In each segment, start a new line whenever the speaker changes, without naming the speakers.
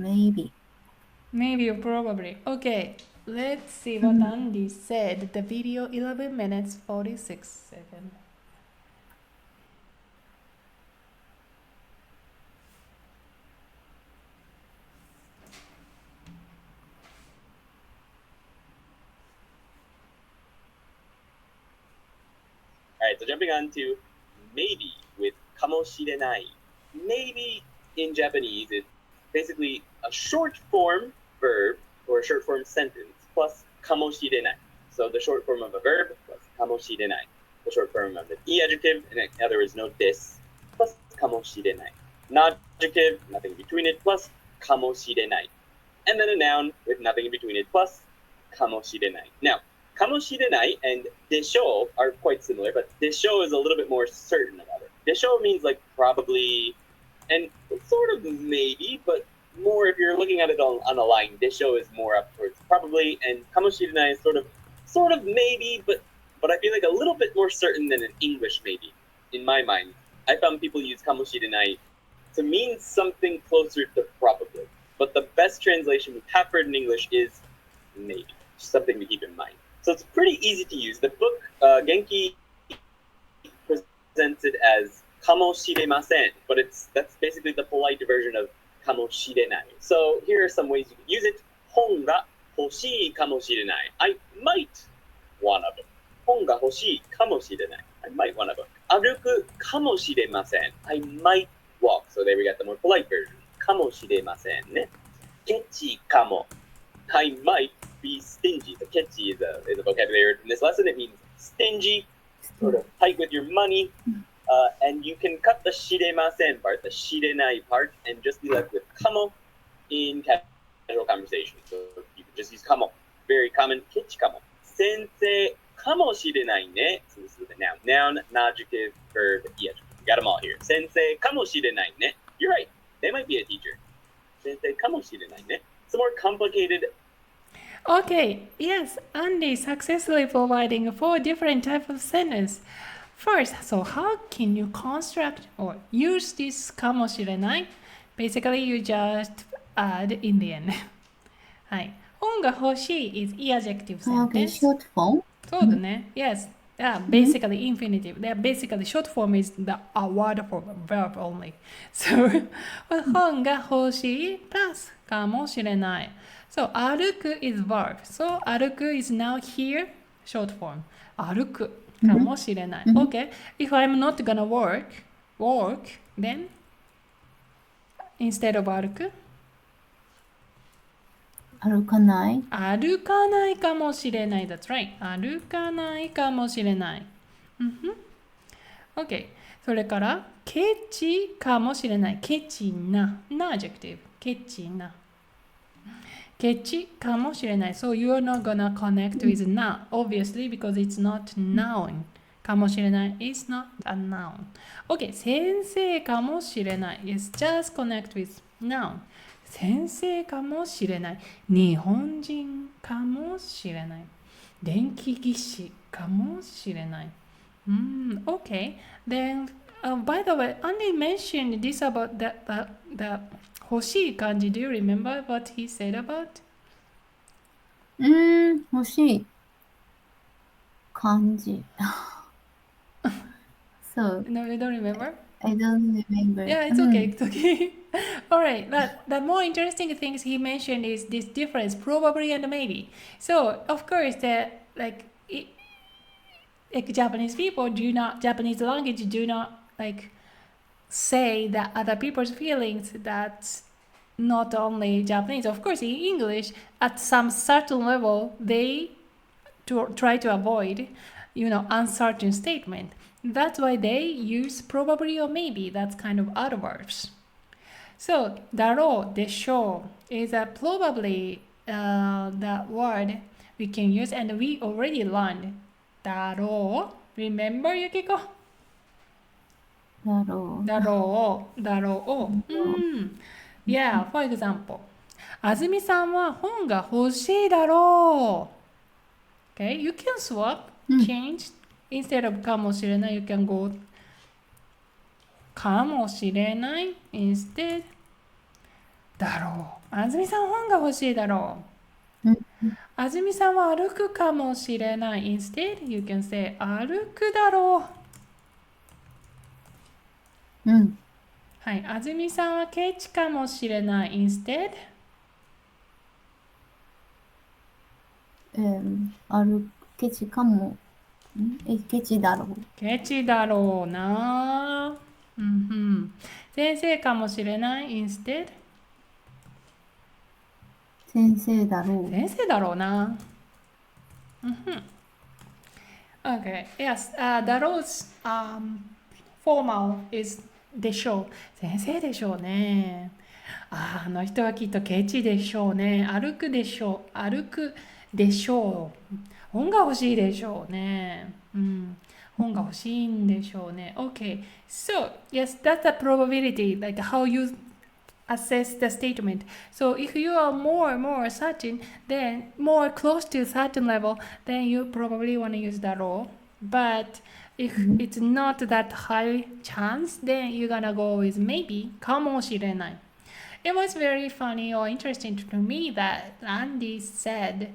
maybe.
Maybe or probably. Okay, let's see what Andy said. The video 11 minutes 46 seconds.
Alright, so jumping on to maybe with かもしれない. Maybe in Japanese is basically a short form verb or a short form sentence plus かもしれない. So the short form of a verb plus かもしれない. The short form of an adjective, and in other words, no this, plus かもしれない. An adjective, nothing in between it, plus かもしれない. And then a noun with nothing in between it, plus かもしれない. Now, かもしれない and でしょう are quite similar, but でしょう is a little bit more certain about it. でしょう means like probably, and sort of maybe, but more if you're looking at it on a line. でしょう is more up towards probably, and かもしれない is sort of maybe, but I feel like a little bit more certain than an English maybe. In my mind, I found people use かもしれない to mean something closer to probably. But the best translation we have for it in English is maybe. Just something to keep in mind. So it's pretty easy to use. The book, Genki presents it as かもしれません, but that's basically the polite version of かもしれない. So here are some ways you can use it. 本が欲しいかもしれない. I might want a book. 本が欲しいかもしれない. I might want a book. 歩くかもしれません. I might walk. So there we got the more polite version. かもしれませんね. ケチかも. I might be stingy. The ketchy is a vocabulary word in this lesson. It means stingy, sort of tight with your money. And you can cut the しれません part, the しれない part, and just be left with かも in casual conversation. So you can just use かも. Very common. ケチかも. 先生かもしれないね. So this is the noun. Noun, adjective, verb, adjective. We got them all here. 先生かもしれないね. You're right. They might be a teacher. 先生かもしれないね. It's a more complicated.
Okay, yes, Andy successfully providing 4 different types of sentence. First, so how can you construct or use this かもしれない? Basically, you just add in the end. はい。本が欲しい is adjective
Okay,
sentence.
short form.
そうだね。Yes. Basically infinitive. Basically short form is the a word for verb only. So 本が欲しい plus かもしれない。So 歩く is verb. So 歩く is now here short form. 歩くかもしれない。Okay. If I'm not gonna work, then instead of 歩く
歩かない
歩かないかもしれない。That's right. 歩かないかもしれない。OK。それから、ケチかもしれない。ケチな。な adjective。ケチな。ケチかもしれない。So you are not gonna connect with na, obviously, because it's not noun. かもしれない is not a noun. OK。先生かもしれない。Yes, just connect with noun. 先生かもしれない。日本人かもしれない。電気技師かもしれない。Okay. Then, by the way, Andy mentioned this about the 欲しい漢字. Do you remember what he said about?
欲しい漢字。So,
No, you don't remember?
I don't remember.
Yeah, it's okay. It's okay. All right. But the more interesting things he mentioned is this difference, probably and maybe. So, of course, like Japanese people Japanese language do not like say that other people's feelings. That's not only Japanese. Of course, in English, at some certain level, they try to avoid, uncertain statement. That's why they use probably or maybe. That's kind of adverbs. So, だろう、でしょう is a probably the word we can use, and we already learned だろう Remember, Yukiko?
だろう。
だろう、だろう。Yeah, for example. あずみさんは本が欲しいだろう。Okay, you can swap, change. Instead of かもしれない、you can go かもしれない instead. だだろう。あずみさん本が欲しいだろう。
うん。
あずみさんは歩くかもしれない。Instead, you can say 歩くだろう。
うん。
はい。あずみさんはケチかもしれない。Instead,
歩ケチかも。ケチだろう。
ケチだろうな。うんうん。先生かもしれない。Instead,
先生だろ
先生だろうな。うんうん。Okay, yes, the rules formal is でしょう。先生でしょうね。あの人はきっとケチでしょうね。歩くでしょう。歩くでしょう。本が欲しいでしょうね。うん。本が欲しいんでしょうね。Okay, so yes, that's the probability, like how you assess the statement. So if you are more certain, then more close to a certain level, then you probably want to use the law. But if
う。
it's not that high chance, then you're gonna go with maybe かもしれない. It was very funny or interesting to me that Andy said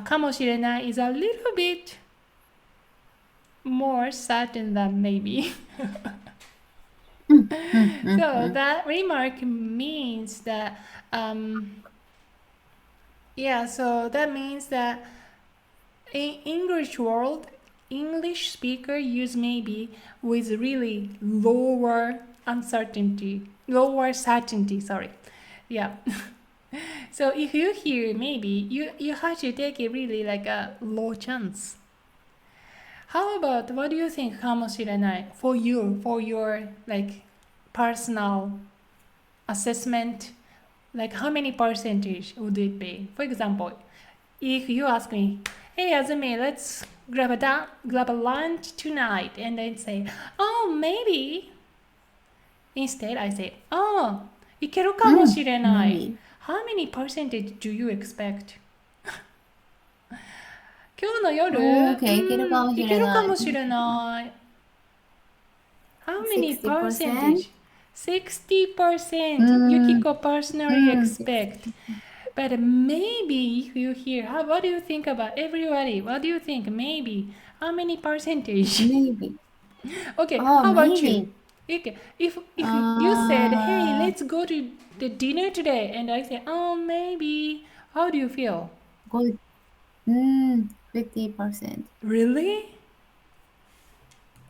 かもしれない is a little bit more certain than maybe.
うん。うん。うん。
So that remark means that yeah, so that means that in English world, English speaker use maybe with really lower uncertainty, lower certainty, sorry. Yeah. So if you hear maybe, you have to take it really like a low chance. How about what do you think かもしれない for you, for your like personal assessment? Like how many percentage would it be? For example, if you ask me, hey Azumi, let's grab a lunch tonight, and then say, oh maybe. Instead, I say, oh, いけるかもしれない。
Maybe.
How many percentage do you expect? 今日の夜、
Okay, いけるかもし
いけ
れない。
るかもしれない。How many
60%?
percentage? 60% Yukiko personally expect. But maybe if you hear, what do you think about everybody? What do you think? Maybe. How many percentage?
Maybe.
Okay,
Oh,
how about you?
maybe.
Okay, if you said, hey, let's go to the dinner today, and I say, oh, maybe. How do you feel?
Good. 50%.
Really?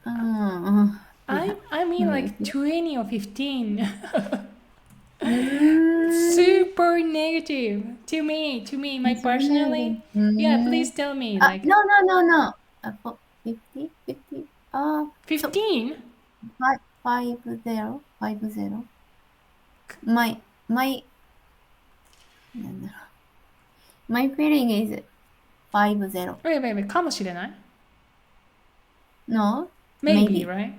Yeah.
I mean like
Maybe.
20 or 15.
うん。
Super negative to me, my
It's
personally.
maybe.
Yeah, please tell me like
No, no, no, no. 50? 50?
15.
50? 50? My, なんだろう。My feeling is 50.
Wait, かもしれない
No?
Maybe,
Maybe.
right?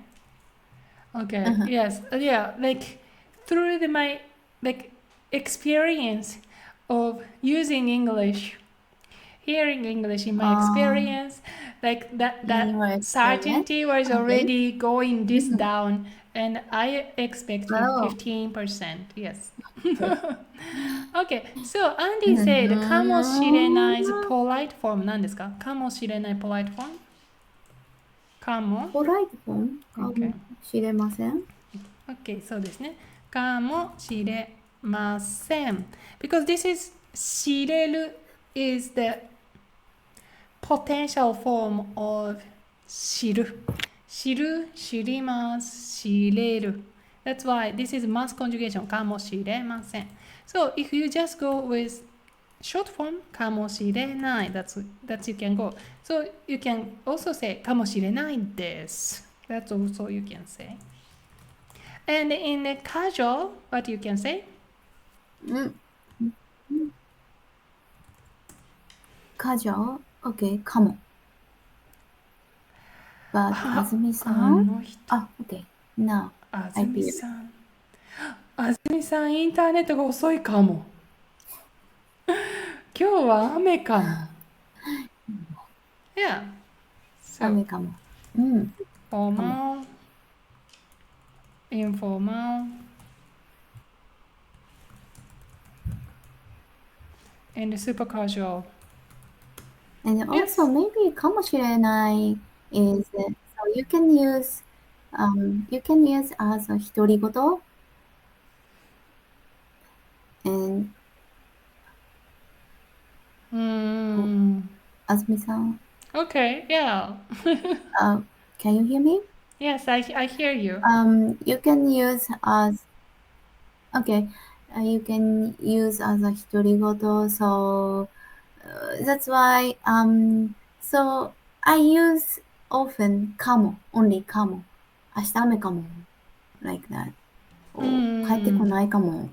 Okay,
Uh-huh.
yes, yeah, like through my like experience of using English, hearing English in my experience, like
In
that
your experience?
certainty was
Okay.
already going this down, and I expect
Oh.
15%. Yes. Okay, so Andy
う
said かもしれない is
ん。
polite form 何ですかかもしれない polite form? かも
polite form? か
Okay.
もしれません。
OK そうですねかもしれません because this is 知れる is the potential form of 知る知る知ります知れる that's why this is mass conjugation かもしれません so if you just go with short form かもしれない that's you can go so you can also say かもしれないです that's also you can say and in the casual, what you can say?
うん。かじょ ?OK, かも。But, あずみさん
の人。
OK. Now,
あず
I
み
feel.
さん。あずみさん、インターネットが遅いかも。今日は雨かも。Yeah. So,
雨かも。うん。
formal, informal. and super casual.
And
Yes.
also maybe かもしれない is so you can use as a 独り言 and Azumi-san,
Okay, yeah.
can you hear me?
Yes, I hear you.
You can use as okay. You can use as a 独り言 so that's why so I use often かも only かも明日雨かも like that 帰ってこないかも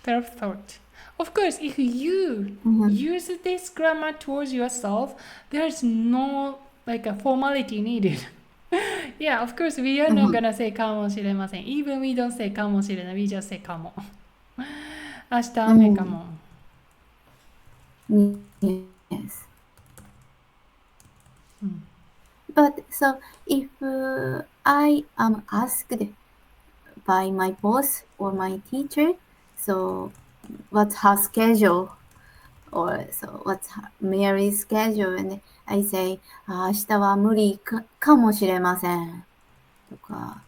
Self-thought. Of course, if you use this grammar towards yourself, there's no like a formality needed. Yeah, of course, we are not gonna say かもしれません. Even we don't say かもしれない, we just say かも. 明日雨かも.
Yes. But so if I am asked by my boss or my teacher, so what's her schedule or so what's Mary's schedule, and I say 明日は無理かもしれませんとか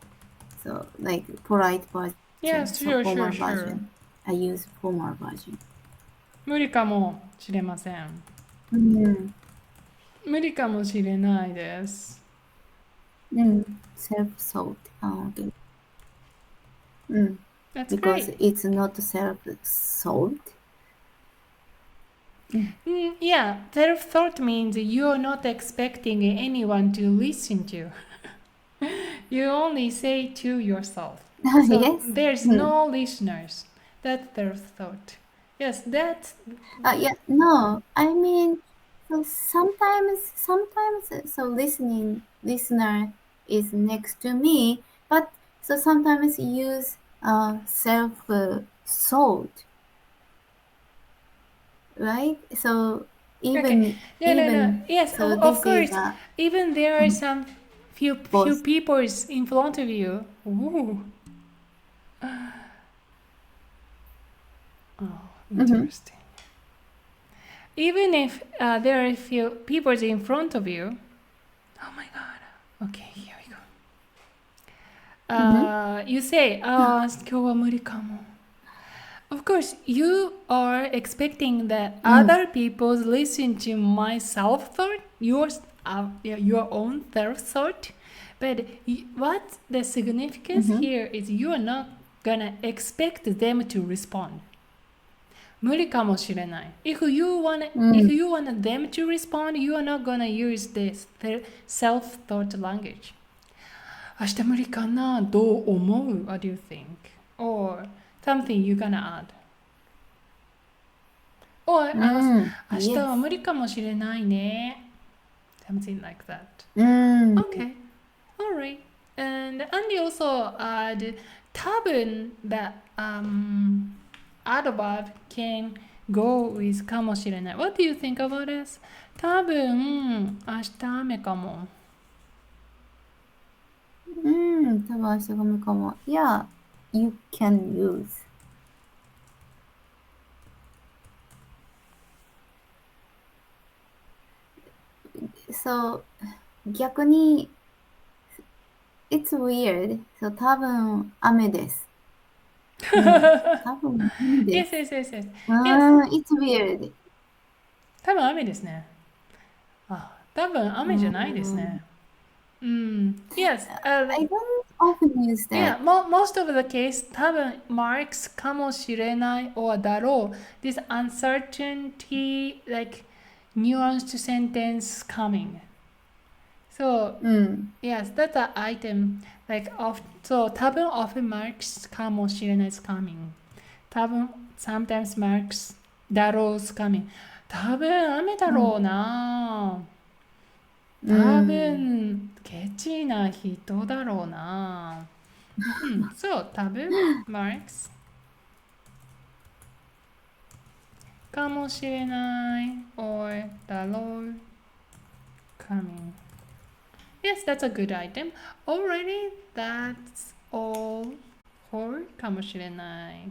so like polite version,
Yes,
so
sure,
formal
sure, sure.
version. I use formal version.
無理かもしれません。無理かもしれないです。
Self-sold. Okay.
That's
Because
great.
it's not self-sold.
Yeah, self-thought means you're not expecting anyone to listen to. You only say to yourself. So
Yes.
there's no listeners. That's self-thought. Yes, that's
Yeah, no, I mean, so sometimes, so listener is next to me, but so sometimes use self-sold, right? So
okay. No. Yes,
so
of
this is
course. Even there are some few
both.
people in front of you. Ooh. Oh, interesting. Even if there are few people in front of you. Oh my god. Okay, here we go. You say, 今日は無理かも. Of course, you are expecting that other people listen to my self-thought, your own self-thought. But what the significance here is you are not gonna expect them to respond. 無理かもしれない. If you want them to respond, you are not gonna use this self-thought language. 明日無理かなどう思う What do you think? Or something you're gonna add. Or ask, 明日は無理かもしれないね. Something like that. Okay. Alright. And you also add 多分 that adverb can go with かもしれない. What do you think about this? 多分明日雨かも.
多分明日雨かも. Yeah, you can use. So 逆に it's weird. So 多分雨です。多分雨です。
Yes.
It's weird.
多分雨ですね。あ、多分雨じゃないですね。Yes.
I don't often use
Yeah,
that.
most of the case, 多分 marks かもしれない or だろう. This uncertainty, like nuanced sentence coming. So, yes, that's an item. Like, so 多分 often marks かもしれない is coming. 多分 sometimes marks だろう is coming. 多分雨だろうな。多分ケチな人だろうな。そう、多分 marks かもしれない or だろう coming. Yes, that's a good item. Alrighty, that's all for かもしれない。